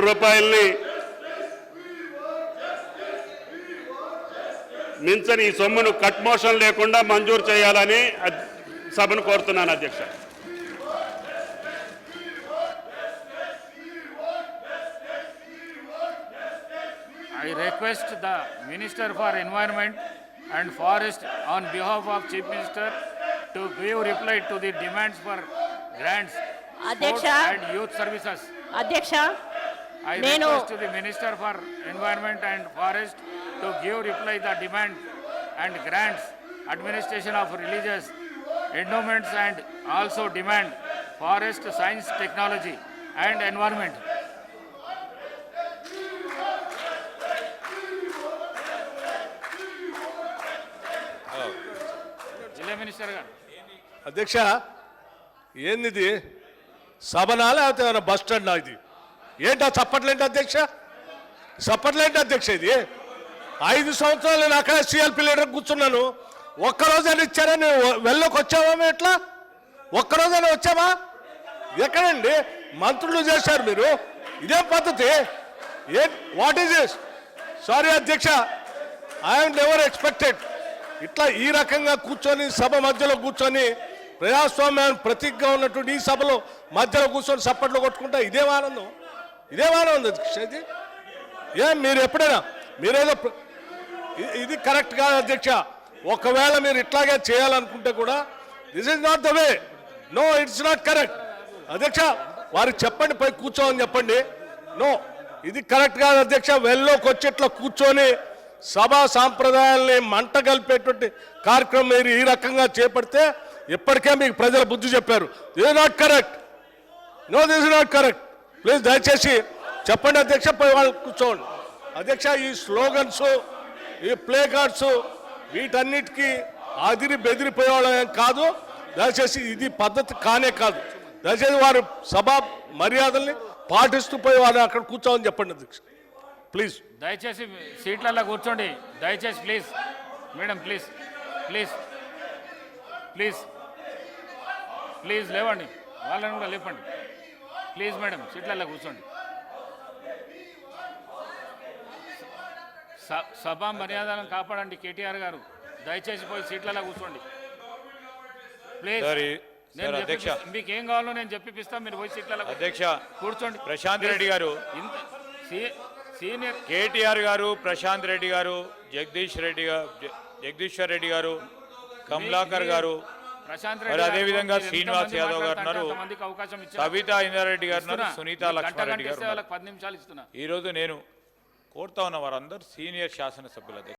రూపాయల్ని మించని ఈ సొమ్మును కట్ మోషన్ లేకుండా మంజూరు చేయాలని సభను కోరుతున్నాను అధ్యక్ష. I request the Minister for Environment and Forest on behalf of Chief Minister to give reply to the demands for grants, sports and youth services. Adhyaksha, I request to the Minister for Environment and Forest to give reply the demand and grants, administration of religious endowments and also demand forest science, technology and environment. జిల్లా minister గారు. అధ్యక్ష, ఏంది సభనా లేకపోతే ఏమైనా bus stand ఇది? ఏంటా చప్పట్లేంటి అధ్యక్ష? చప్పట్లేంటి అధ్యక్ష? ఇది 5 సంవత్సరాలు నేను అక్కడ సిఎల్పి లీడర్ కూర్చున్నాను. ఒక్కరోజైనా ఇచ్చారా? నేను వెళ్ళకి వచ్చావా? ఎట్లా ఒక్కరోజైనా వచ్చావా? ఎక్కడండి మంత్రులు చేశారు మీరు? ఇదే పద్ధతి? What is this? సారీ అధ్యక్ష, ఐఎమ్ నెవర్ ఎక్స్పెక్టెడ్ ఇట్లా ఈ రకంగా కూర్చొని సభ మధ్యలో కూర్చొని ప్రజాస్వామ్యాన్ని ప్రతీకగా ఉన్నటువంటి ఈ సభలో మధ్యలో కూర్చొని సప్పట్లు కొట్టుకుంటా ఇదేం ఆనందం? ఇదేం ఆనందం అధ్యక్ష? ఇది ఏం మీరు ఎప్పుడైనా మీరేదో ఇది కరెక్ట్ కాదు అధ్యక్ష. ఒకవేళ మీరు ఇట్లాగే చేయాలనుకుంటే కూడా this is not the way. No, it's not correct అధ్యక్ష. వారికి చెప్పండి, పోయి కూర్చోమని చెప్పండి. నో, ఇది కరెక్ట్ కాదు అధ్యక్ష. వెళ్ళలోకి వచ్చి ఇట్లా కూర్చొని సభా సాంప్రదాయాల్ని మంట కలిపేటువంటి కార్యక్రమం మీరు ఈ రకంగా చేపడితే ఇప్పటికే మీకు ప్రజల బుద్ధి చెప్పారు. This is not correct. No, this is not correct. Please దయచేసి చెప్పండి అధ్యక్ష, పోయి వాళ్ళు కూర్చోండి అధ్యక్ష. ఈ స్లోగన్స్, ఈ ప్లే కార్డ్స్ వీటన్నిటికీ అదిరి బెదిరిపోయేవాళ్ళం కాదు. దయచేసి ఇది పద్ధతి కానే కాదు. దయచేసి వారు సభా మర్యాదల్ని పాటిస్తూ పోయి వారు అక్కడ కూర్చోమని చెప్పండి అధ్యక్ష. ప్లీజ్ దయచేసి సీట్లలో కూర్చోండి దయచేసి. Please madam, please please please please లేవండి, వాళ్ళని కూడా లేపండి ప్లీజ్. మేడం సీట్లలో కూర్చోండి. సభా మర్యాదలను కాపాడండి కేటీఆర్ గారు. దయచేసి పోయి సీట్లలో కూర్చోండి ప్లీజ్. మీకు ఏం కావాలో నేను చెప్పిస్తాను, మీరు పోయి సీట్లలో అధ్యక్ష కూర్చోండి. ప్రశాంత్ రెడ్డి గారు, సీనియర్ కేటీఆర్ గారు, ప్రశాంత్ రెడ్డి గారు, జగదీశ్వర్ రెడ్డి గారు, కమలాకర్ గారు, మరి అదేవిధంగా శ్రీనివాస్ యాదవ్ గారు ఉన్నారు, సబితా ఇంద్రారెడ్డి గారు ఉన్నారు, సునీత లక్ష్మారెడ్డి గారు. 10 నిమిషాలు ఇస్తున్నా. ఈరోజు నేను కోరుతా ఉన్న వారందరూ సీనియర్ శాసనసభ్యులు.